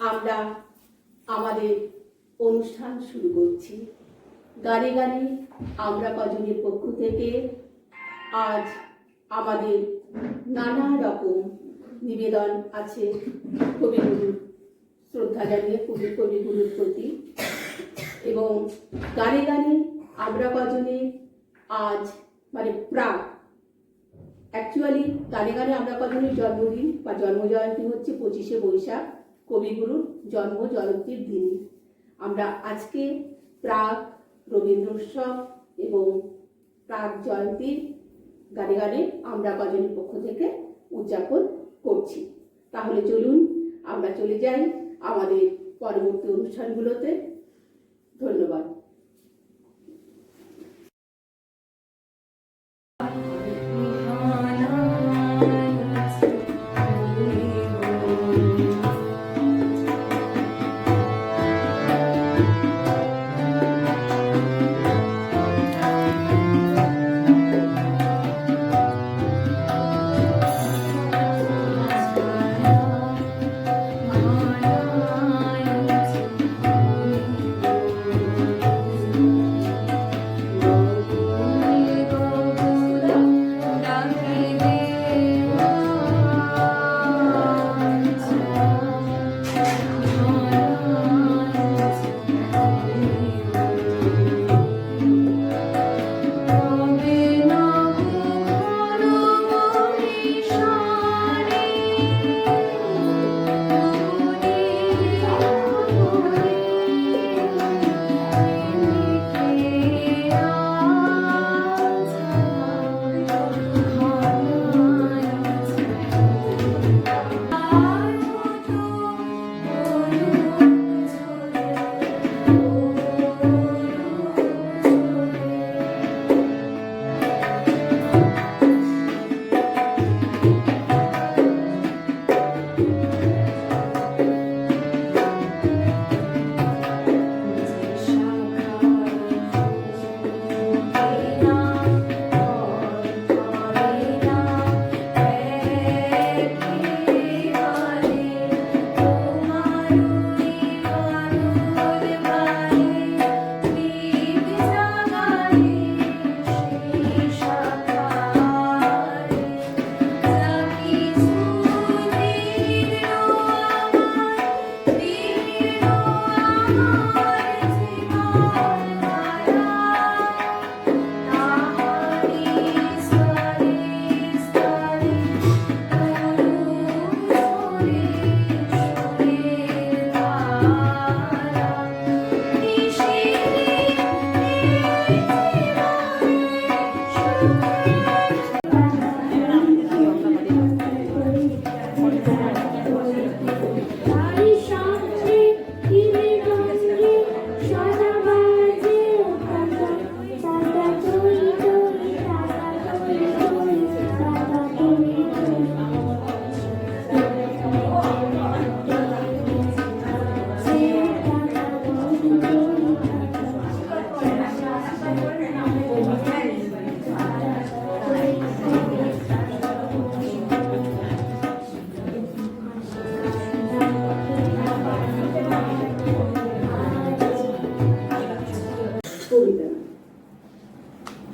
আমরা আমাদের অনুষ্ঠান শুরু করছি। গানে গানে আমরা কজনের পক্ষ থেকে আজ আমাদের নানা রকম নিবেদন আছে কবিগুরুর শ্রদ্ধা জানিয়ে কবিগুরুর প্রতি। এবং গানে গানে আমরা কজনে আজ মানে প্রাক অ্যাকচুয়ালি গানে গানে আমরা কজনের জন্মদিন বা জন্মজয়ন্তী হচ্ছে 25শে বৈশাখ, কবিগুরুর জন্ম জয়ন্তীর দিন। আমরা আজকে প্রাক রবীন্দ্রোৎসব এবং প্রাক জয়ন্তীর গানে গানে আমরা কজনের পক্ষ থেকে উদযাপন করছি। তাহলে চলুন আমরা চলে যাই আমাদের পরবর্তী অনুষ্ঠানগুলোতে। ধন্যবাদ।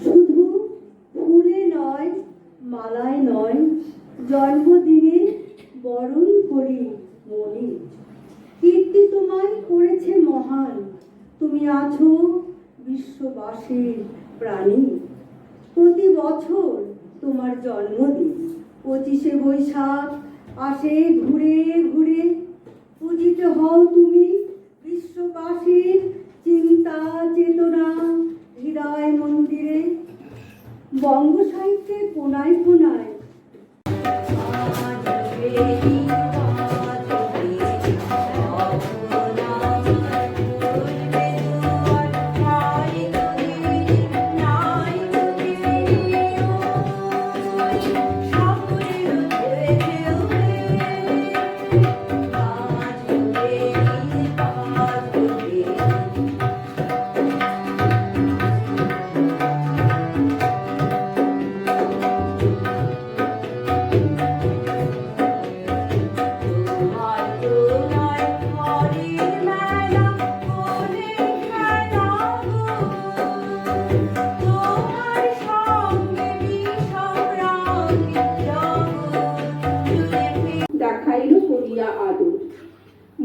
শুধু ফুলে নয়, মালায় নয়, জন্মদিনে বরণ করি মনে। কীর্তি তোমায় করেছে মহান, তুমি আছো বিশ্ববাসীর প্রাণী। প্রতি বছর তোমার জন্মদিন 25শে বৈশাখ আসে ঘুরে ঘুরে। পূজিত হও তুমি বিশ্ববাসীর চিন্তা চেতনা হৃদয় মন্দিরে। বঙ্গ সাহিত্যের কোনায় কোনায়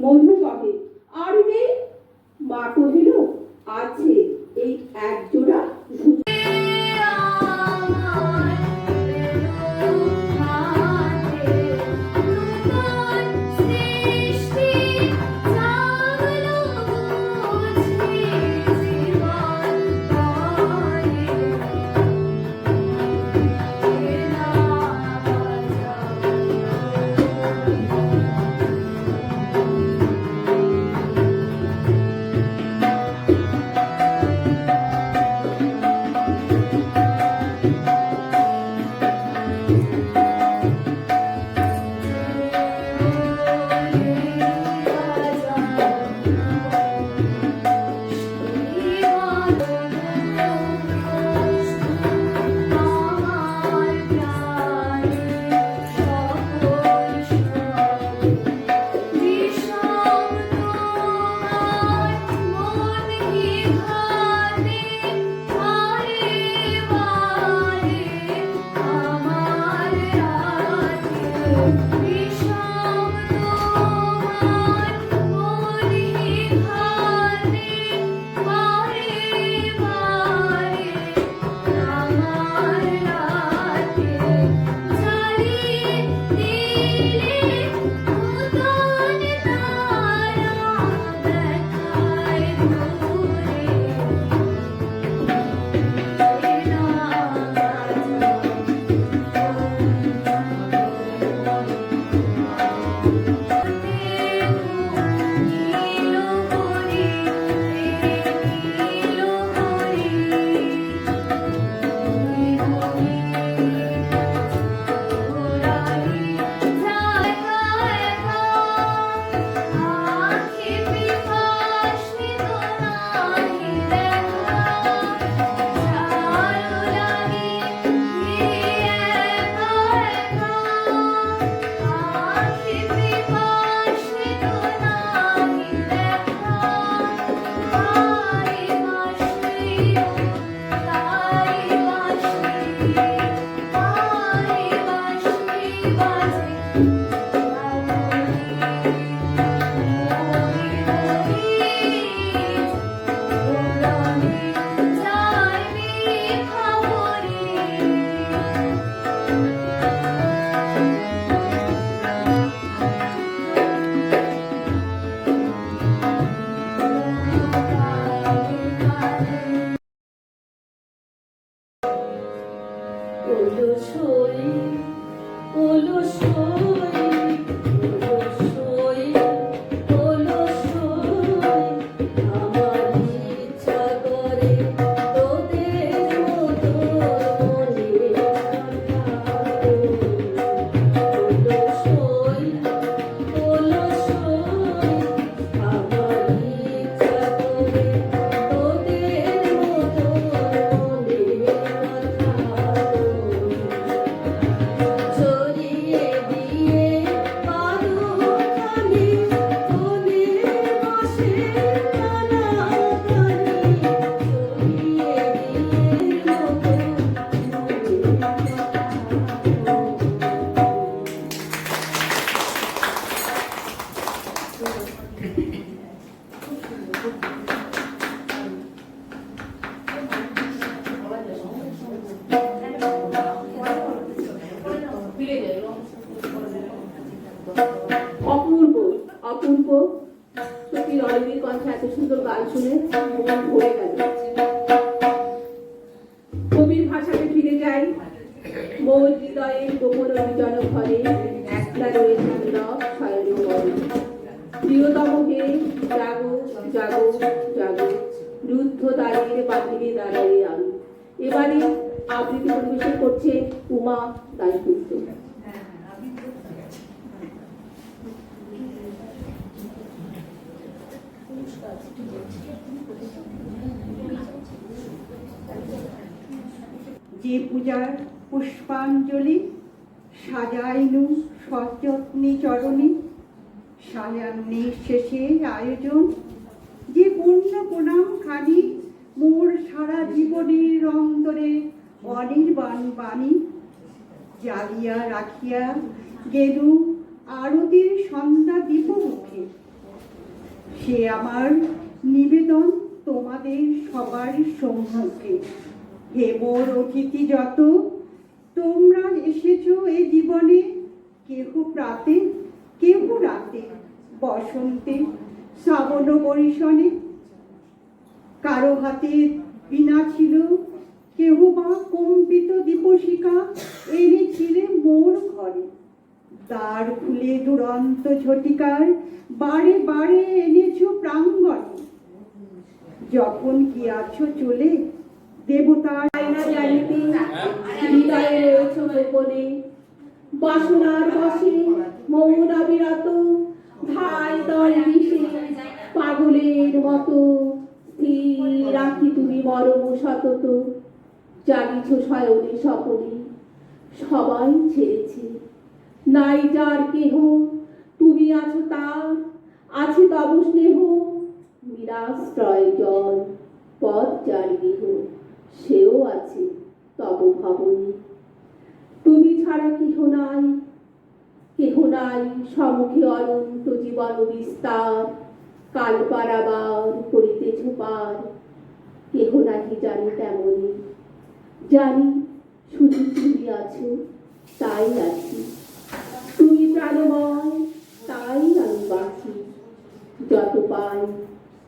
মধু কহে আর নেই। মা কহিল আছে এই এক জোড়া ঘুঘু। অপূর্ব অপূর্ব, সত্যি রণবীর কণ্ঠে এত সুন্দর গান শুনে মন ভরে গেল। কবির ভাষাতে ফিরে যাই। মোর হৃদয়ের গোপন নির্জন ঘরে একলা রয়েছেন রব শয়ন বরে। প্রিয়তম হে জাগো জাগো জাগো, রুদ্ধ দ্বারের বাহিরে দাঁড়াই আমি। এবারে আবৃত্তি পরিবেশন করছে উমা দাশগুপ্ত। যে পূজার পুষ্পাঞ্জলি সাজাইনু সযত্নে চরণে, সায়ান্নের শেষে আয়োজন যে পূর্ণ প্রণাম খানি মোর সারা জীবনের অন্তরে অনির্বাণ বাণী জ্বালিয়া রাখিয়া গেলু আরতির সন্ধ্যা দীপমুখে। সে আমার নিবেদন তোমাদের সবার সম্মুখে। হে মোর অতিথি যত, তোমরা এসেছো এ জীবনে, কেহ প্রাতে কেহ রাতে, বসন্তে শ্রাবণ বরিশনে। কারো হাতে বীণা ছিল, কেহ বা কম্পিত দীপশিখা এনেছিলে মোর ঘরে। দ্বার খুলে দুরন্ত ঝটিকার বারে বারে এনেছো প্রাঙ্গণে। যখন কি আছো চলে দেবতার আয়না জানিতে হৃদয়ে রয়েছে গোপনে, বাসনার বসে মৌন অবিরত, ধাই দল দিশে পাগলের মতো স্থির রাখি তুমি মরম সতত। জানিছ শয়নে স্বপনে সবাই ছেড়েছে, নাই যার কেহ, তুমি আছো তার, আছে তব স্নেহ। নিরাশ্রয় জন পথ যার গৃহ, সেও আছে তব ভবনে। তুমি ছাড়া কেহ নাই, কেহ নাই সমুখে অনন্ত জীবন বিস্তার। কাল পারাবার করিতেছ পার, কেহ নাহি জানি তেমনি। জানি শুধু তুমি আছো, তাই আছি। তুমি প্রাণময়, তাই আমি বাঁচি। যত পাই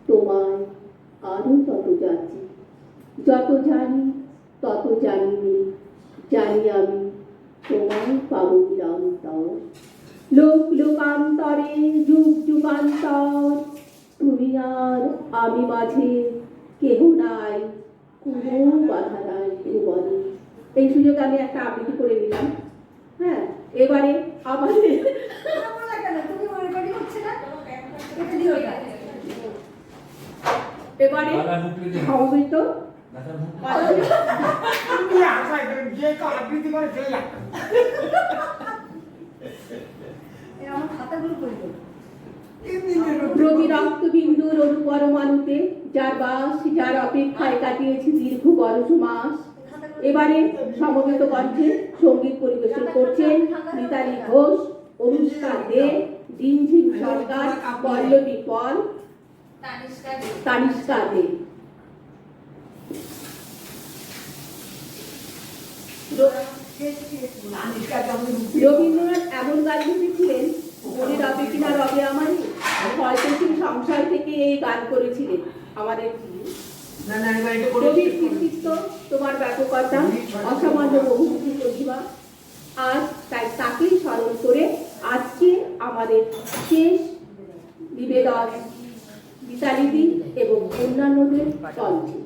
তোমায় আরো তত যাচ্ছি। যত জানি তত জানিনি, জানি আমি তোমায় পাবো নিরন্তর। লোক লোকান্তরে যুগ যুগান্তর, তুমি আর আমি মাঝে কেহ নাই, কোনো বাধা নাই ভুবনে। এই সুযোগে আমি একটা আবৃত্তি করে নিলাম। হ্যাঁ, এবারে আমাদের এবারে সমবেত প্রতি রক্তবিন্দুর অনুপরমাণুতে যার বাস, যার অপেক্ষায় কাটিয়েছি দীর্ঘ বর্ষ মাস। এবারে সমবেত কণ্ঠে সঙ্গীত পরিবেশন করছেন মিতালি ঘোষ, অনুষ্কা দে, রিমঝিম সরকার, পল্লবী পল, তানিষ্কা দে। রবীন্দ্রনাথ এমন গান লিখেছিলেন, মনে রবে কিনা রবে আমারই, হয়তো তিনি সংশয় থেকে এই গান করেছিলেন। আমাদের কবির কৃতিত্ব, তোমার ব্যাপকতা, অসামান্য বহুমুখী প্রতিভা। আজ তাই তাকেই স্মরণ করে আজকে আমাদের শেষ নিবেদন মিতালিদি এবং অন্যান্যদের কণ্ঠে।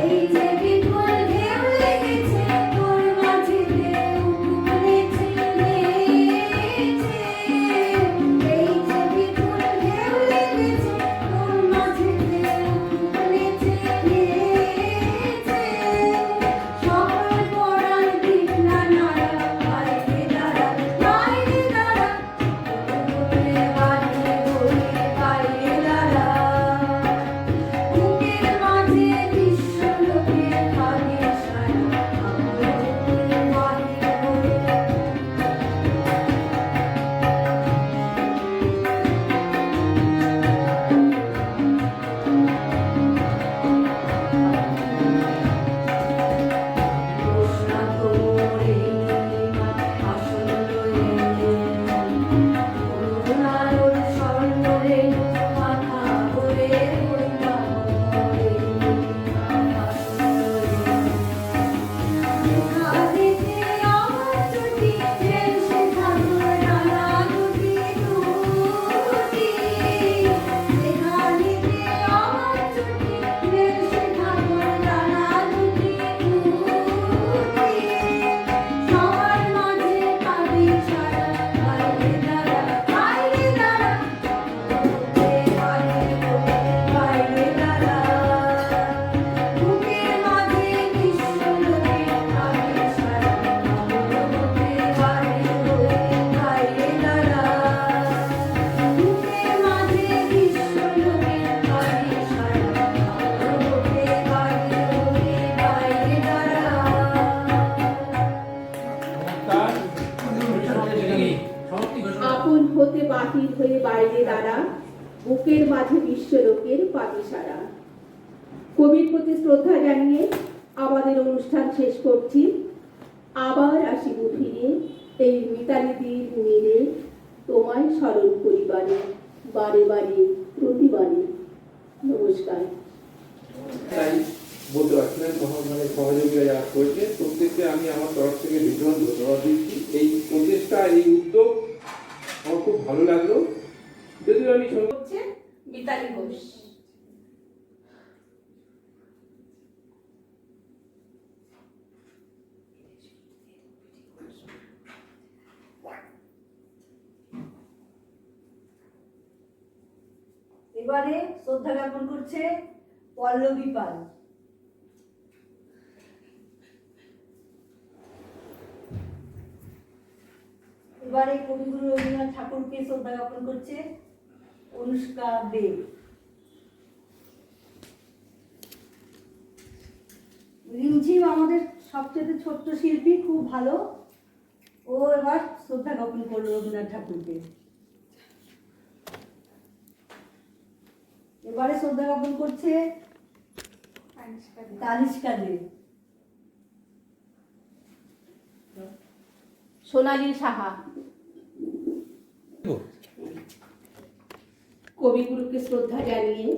এই যে বিপুল ঢেউ লেগেছে তোর মাঝে, ঢেউ তুলেছে রে। বুকের মাঝে বিশ্বলোকের পাতিসারা। কবির প্রতি শ্রদ্ধা জানিয়ে আমাদের অনুষ্ঠান শেষ করছি। আবার আসিব ফিরে এই মিতালিদির নীড়ে, তোমায় স্মরণ করিবারে বারে বারে প্রতিবারে। নমস্কার। তাই বলতে পারছি না, মানে সহযোগীরা যারা করেছে প্রত্যেককে আমি আমার তরফ থেকে ভীষণ ধন্যবাদ দিচ্ছি। এই প্রচেষ্টা, এই উদ্যোগ আমার খুব ভালো লাগলো। যদিও আমি হচ্ছে মিতালি ঘোষ। এবারে শ্রদ্ধা জ্ঞাপন করছে পল্লবী পাল। এবারে কবিগুরু রবীন্দ্রনাথ ঠাকুরকে শ্রদ্ধা জ্ঞাপন করছে অনুষ্কা দেব। রিমঝিম আমাদের সবচেয়ে ছোট্ট শিল্পী, খুব ভালো। ও এবার শ্রদ্ধা জ্ঞাপন করলো রবীন্দ্রনাথ ঠাকুরকে। এবারে শ্রদ্ধা জ্ঞাপন করছে তানিষ্কা দেব। সোনালী সাহা। কবিগুরুকে শ্রদ্ধা জানিয়ে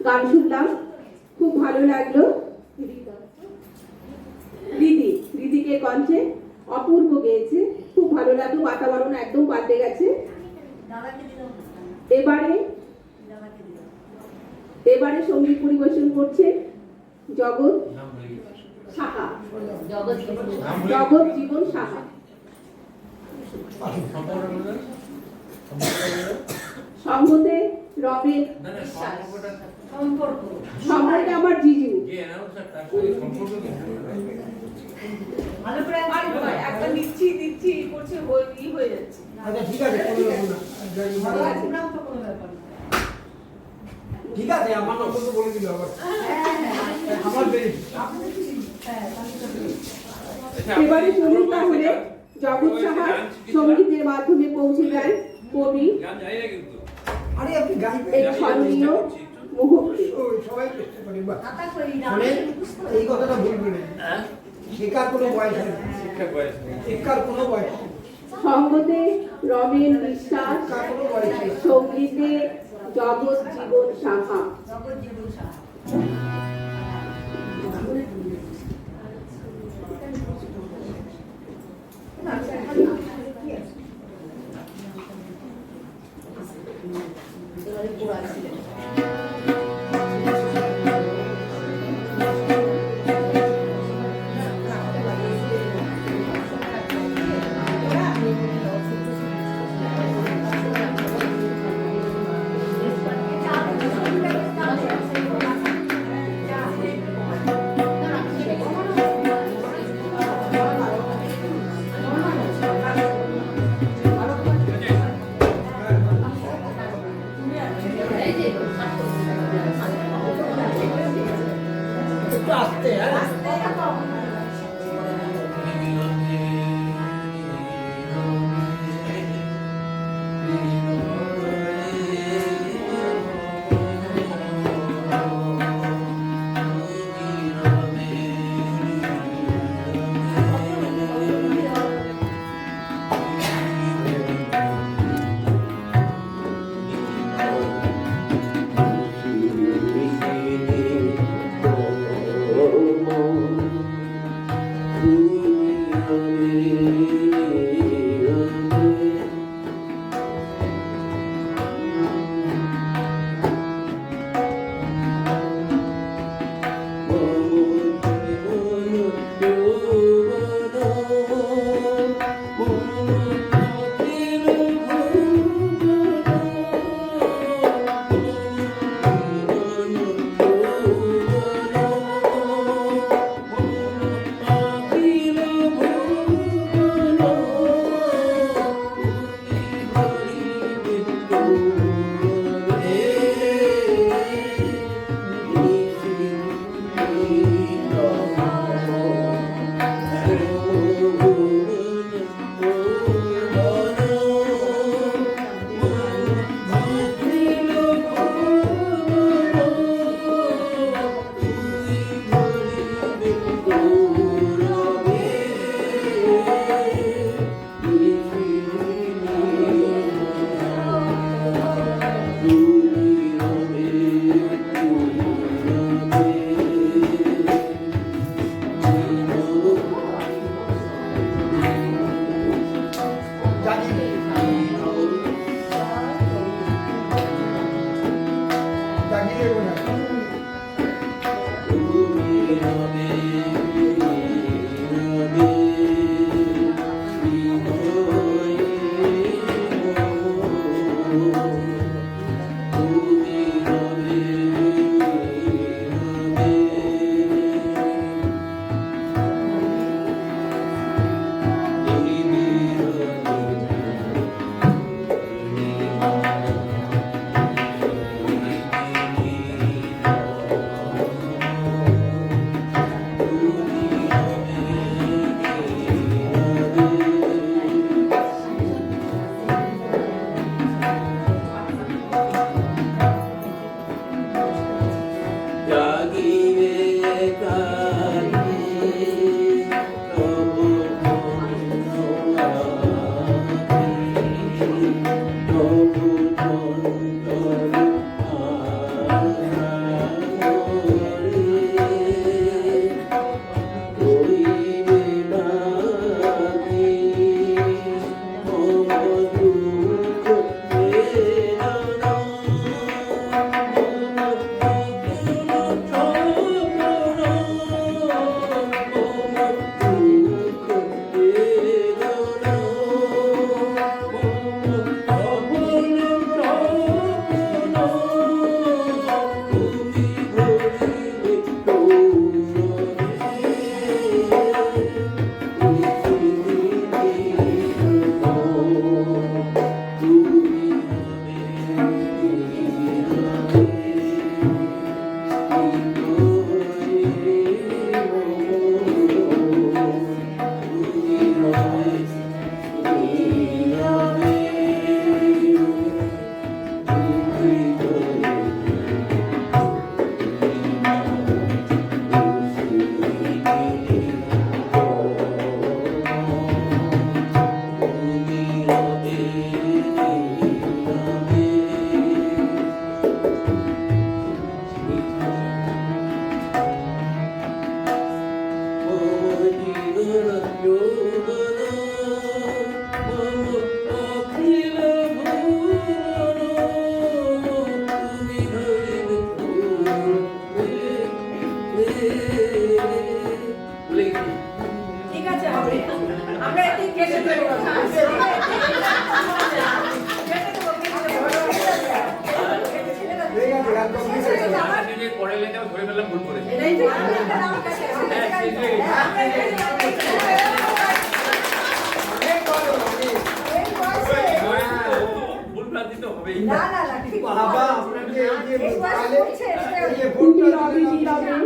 গান শুনলাম, খুব ভালো লাগলো। দিদিকে কণ্ঠে অপূর্ব গেয়েছে, খুব ভালো লাগলো। বাতাবরণ একদম পাল্টে গেছে। এবারে সঙ্গীত পরিবেশন করছে জগৎ সাহা, জগৎ জীবন সাহা। সম্বন্ধে রমেন বিশ্বাস, সম্পর্কে আমার জিজু। ভালো করে একটা দিচ্ছি করছে ই হয়ে যাচ্ছে। আচ্ছা ঠিক আছে, কোনো ব্যাপার না। নাম তো কোনো ব্যাপার না। ঠিক আছে, আমার নম্বর তো বলে দিল আবার। আমার বেরিয়ে এবারে শুনুন তাহলে জগৎ সাহার সঙ্গীতের মাধ্যমে পৌঁছে যান কবি আরে আপনি গাইবেন এই স্মরণীয় মুহূর্তে। সবাই চেষ্টা করি। বাহ, খাতা করে শোনেন, এই কথাটা ভুলবেন না। শেখার কোনো বয়স নেই, শিক্ষার কোনো বয়স নেই, সঙ্গতে রমেন বিশ্বাস, শিক্ষার কোনো বয়স নেই। সঙ্গীতে জগৎ জীবন সাহা। জগৎ জীবন সাহা। এবারে পুরা ছিলেন। একটু আসতে, হ্যাঁ। ঠিক আছে হবে আমরা একটু কেটে দেবো হয়ে গেছে, গান complete হয়ে গেছে। পরে লেখা ধরে ফেললাম ভুল করেছি অনেক বড়, অনেক। ভুল প্রান্তিত হবেই না না না ঠিক বাবা, আপনাকে এই যে তালে, এই যে তুমি ভোটটা রবি দিলেন,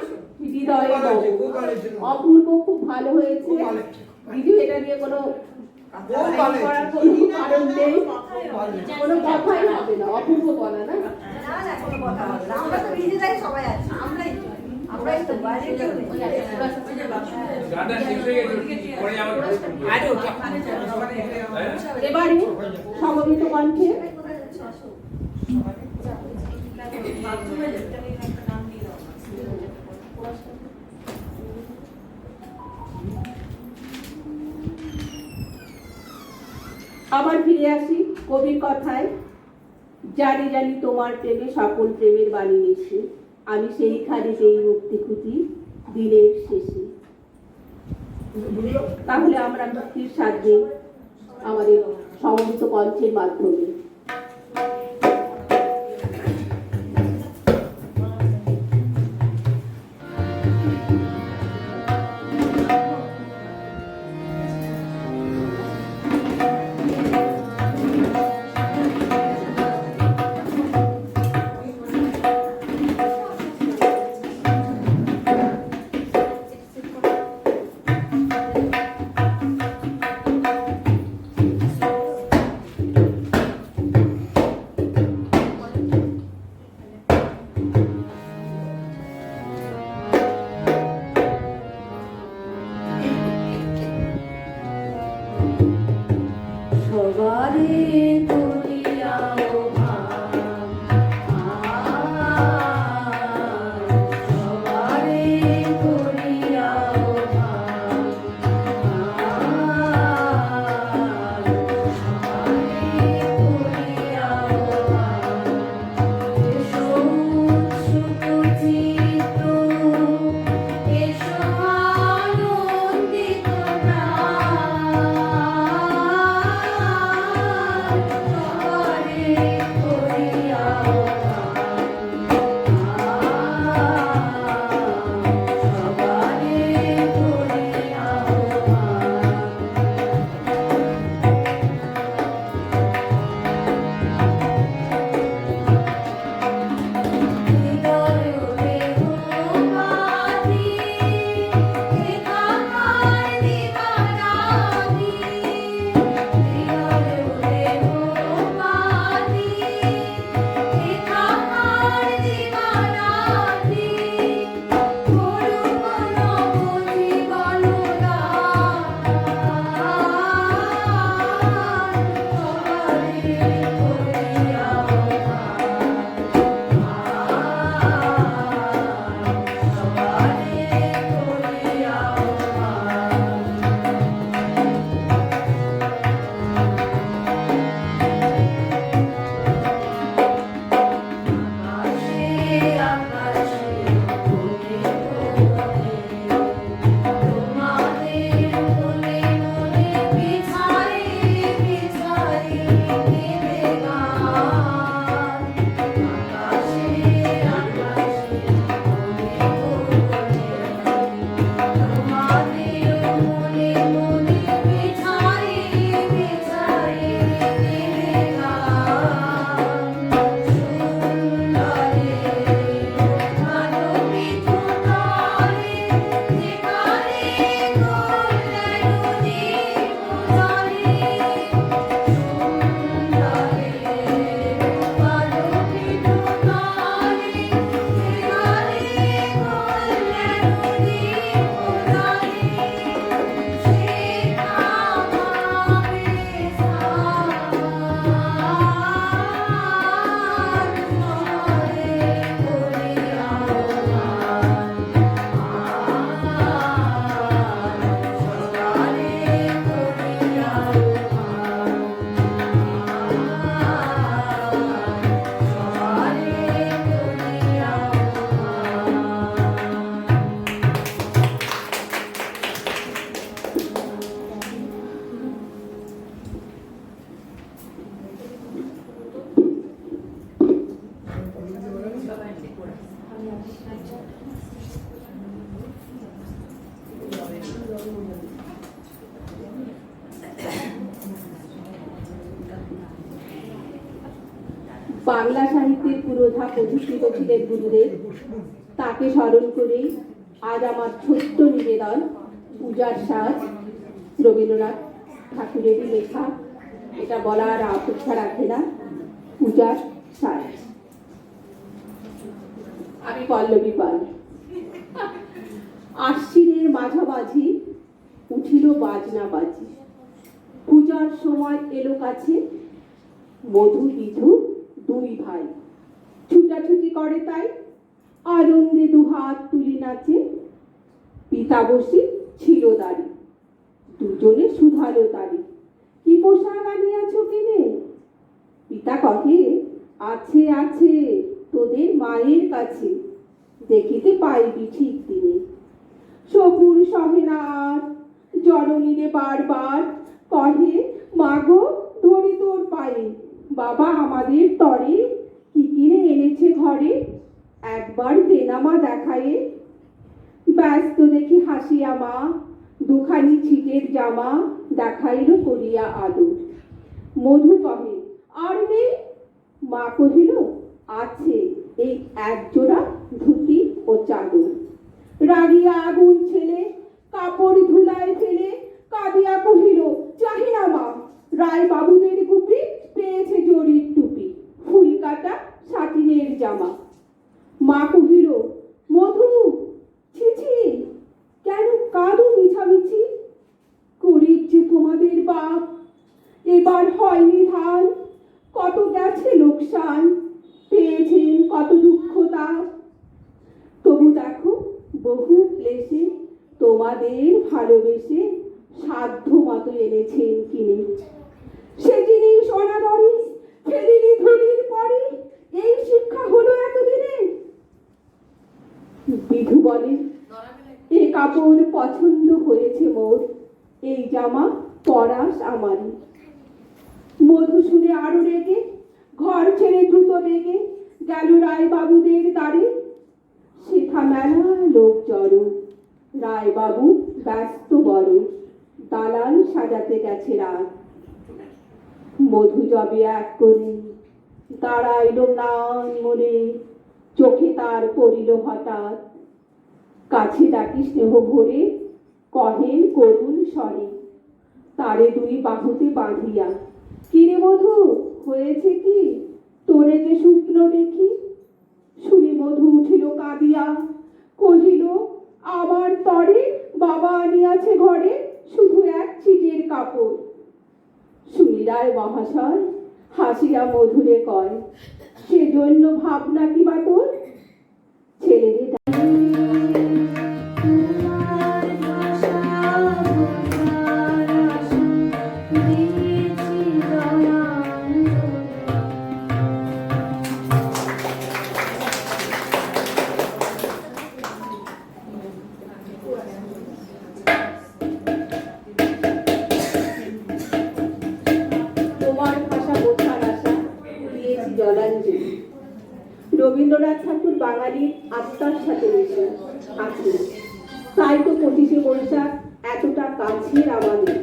হৃদয়ে খুব ভালো হয়েছে, গো। খুব ভালো হয়েছে। অপূর্ব খুব ভালো হয়েছে খুব ভালো হয়েছে। দিদি এটা নিয়ে কোনো খুব ভালো করার হয়েছে। কোনো কারণ নেই খুব ভালো হয়েছে। কোনো কথাই হবে না অপূর্ব বলা না না না কোনো কথা হবে না আমরা তো নিজেরাই সবাই আছি আমরাই তো বাইরে কেউ নেই গানটা শেষ হয়ে গেছে পরে আবার এবারে সমবেত কণ্ঠে আবার ফিরে আসি কবির কথায়। জানি জানি তোমার প্রেমে সকল প্রেমের বাণী মিশে, আমি সেইখানেতেই মুক্তি খুঁজি দিনের শেষে। তাহলে আমরা মুক্তির সাথে আমাদের সমবেত কণ্ঠের মাধ্যমে বাংলা সাহিত্যের পুরোধা প্রতিষ্ঠিত ছিলেন গুরুদেব। তাকে স্মরণ করেই আজ আমার ছোট্ট নিবেদন পূজার সাজ, রবীন্দ্রনাথ ঠাকুরেরই লেখা, এটা বলার অপেক্ষা রাখে না। পূজার সাজ। আমি পল্লবী পাল। আশ্বিনের মাঝামাঝি উঠিল বাজনা বাজি। পূজার সময় এলো কাছে, মধু বিধু দুই ভাই ছুটাছুটি করে তাই, আনন্দে দুহাত তুলি নাচে। পিতা বসে ছিল দাঁড়ি, দুজনে শুধালো তারি, কি পোশাক আনিয়াছ কিনে? পিতা কহে, আছে আছে তোদের মায়ের কাছে, দেখিতে পাইবি ঠিক দিনে। সপুর সহে না আর, জননীরে বারবার কহে, মাগো ধরি তোর পায়ে, বাবা আমাদের তরে কি কিনে এনেছে ঘরে, একবার দেনামা দেখায়ে। ব্যস্ত দেখি হাসিয়া মা, দুখানি ছিটের জামা দেখাইল করিয়া আদর। মধু কহে, আর নেই? মা কহিল, আছে এই এক জোড়া ধুতি ও চাদর। রাগিয়া আগুন ছেলে কাপড় ধুলায় ফেলে কাঁদিয়া কহিল, চাহি না মা, রায় বাবুদের গুপি পেয়েছে জরির টুপি, ফুল কাটা সাটিনের জামা। মা কহিল, মধু ছিছি, কেন কাঁদো মিছামিছি? গরিব যে তোমাদের বাপ, এবার হয়নি ধান, কত গেছে লোকসান, পেয়েছেন কত দুঃখ তাপ। তবু দেখো বহু ক্লেশে তোমাদের ভালোবেসে সাধ্য মতো এনেছেন কিনে। সে জিনিস অনাদরে ফেলিলি ধুলির পরে, এই শিক্ষা হলো এতদিনে। বিধু বলে, এ কাপড় পছন্দ হয়েছে মোর, এই জামা পরাস আমারই। মধু শুনে আরো রেগে ঘর ছেড়ে দ্রুত বেগে গেল রায় বাবুদের দ্বারে। শেখা মেলা লোক জড়ো, রায় বাবু ব্যস্ত বড়, দালান সাজাতে গেছে রাত। মধু যবে এক করে দাঁড়াইল নান মনে, চোখে তার পড়িল হঠাৎ। কাছে ডাকি স্নেহ ভরে কহেন করুণ স্বরে, তারে দুই বাহুতে বাঁধিয়া, কিরে মধু হয়েছে কি, তোরে যে শুকনো দেখি। শুনি মধু উঠিল কাঁদিয়া, কহিল, আমার তরে বাবা আনিয়াছে ঘরে শুধু এক ছিটের কাপড়। শুনি রায় মহাশয় হাসিয়া মধুরে কয়, সেজন্য ভাবনা কি বা তোর? ছেলেরে জলাঞ্জলি। রবীন্দ্রনাথ ঠাকুর বাঙালির আত্মার সাথে মিশে আছে, তাই তো 25শে বৈশাখ এতটা কাছের আমাদের।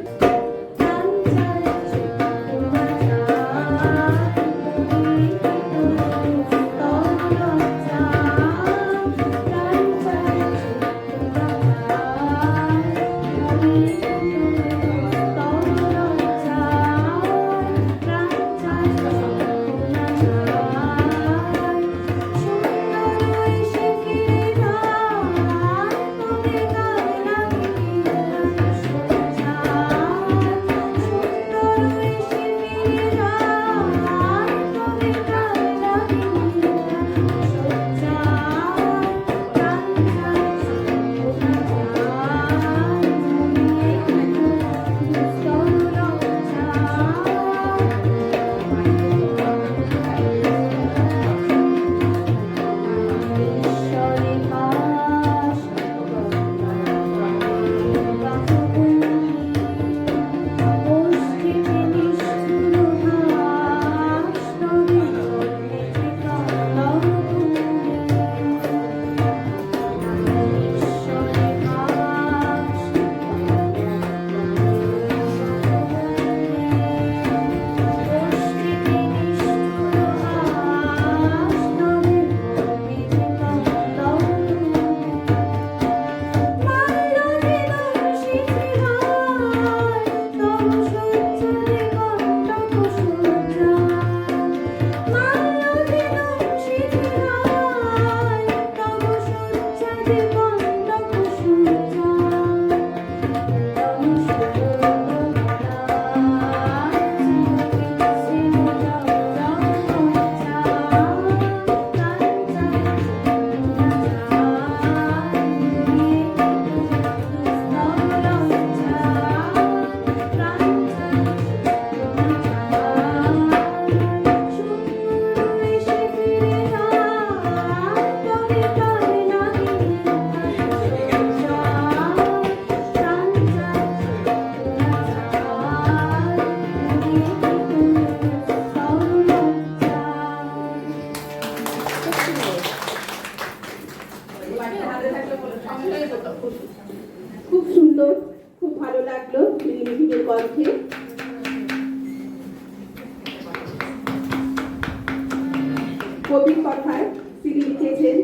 শ্রীনিধির কণ্ঠে। কবির কথায় তিনি লিখেছেন,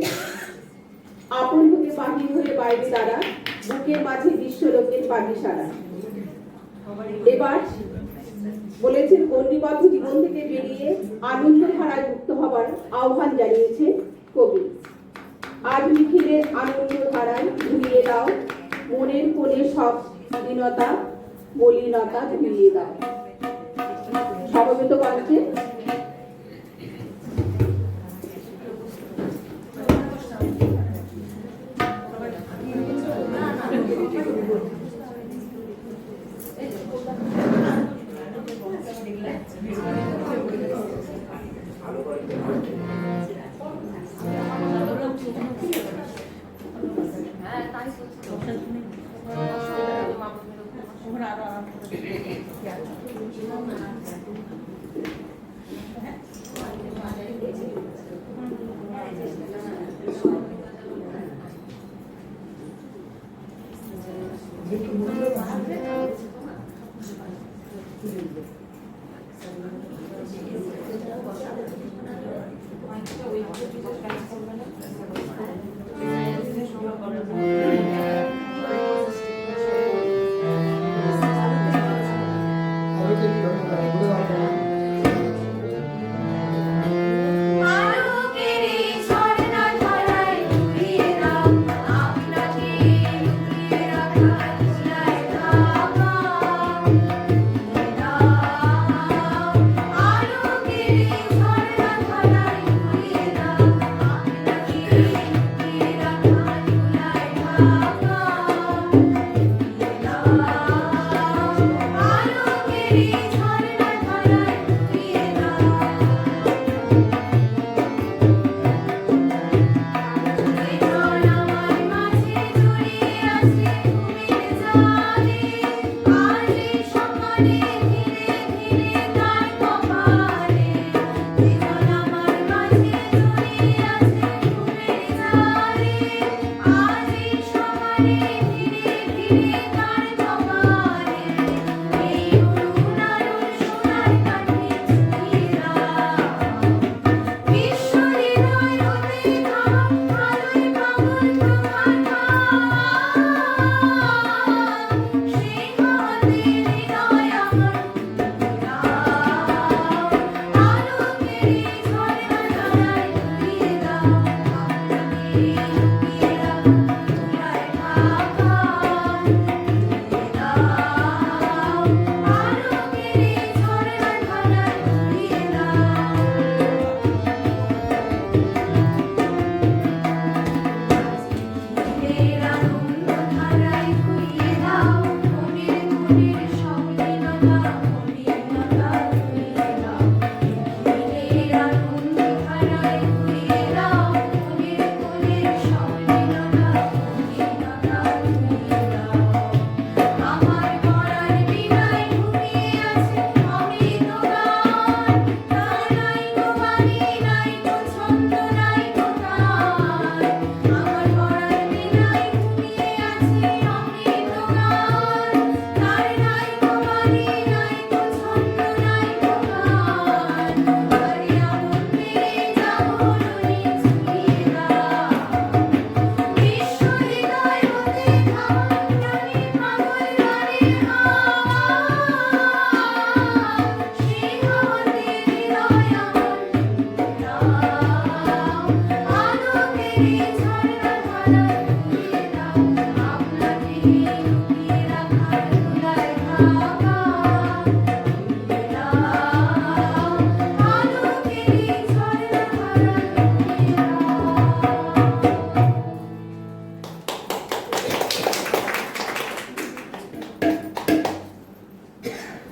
আপন হতে বাহির হয়ে বাইরে দ্বারা বুকের মাঝে বিশ্বলোকের পাখি সারা। এবার বলেছেন, গণ্ডিবদ্ধ জীবন থেকে বেরিয়ে আনন্দ ধারায় মুক্ত হবার আহ্বান জানিয়েছে কবি। আজ নিখিলের আনন্দ ধারায় ঘুরিয়ে দাও মনের কোণে সব দীনতা মলিনতা ধুইয়ে দাও। সমবেত কণ্ঠে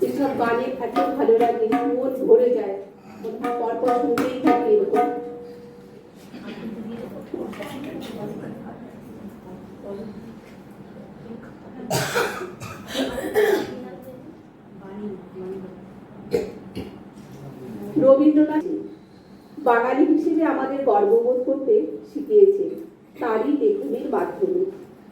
এসব গানে এত ভালো লাগে, মন ভরে যায়, পরপর শুনতেই থাকি এরকম। রবীন্দ্রনাথ বাঙালি হিসেবে আমাদের গর্ববোধ করতে শিখিয়েছে তারই লেখনের মাধ্যমে।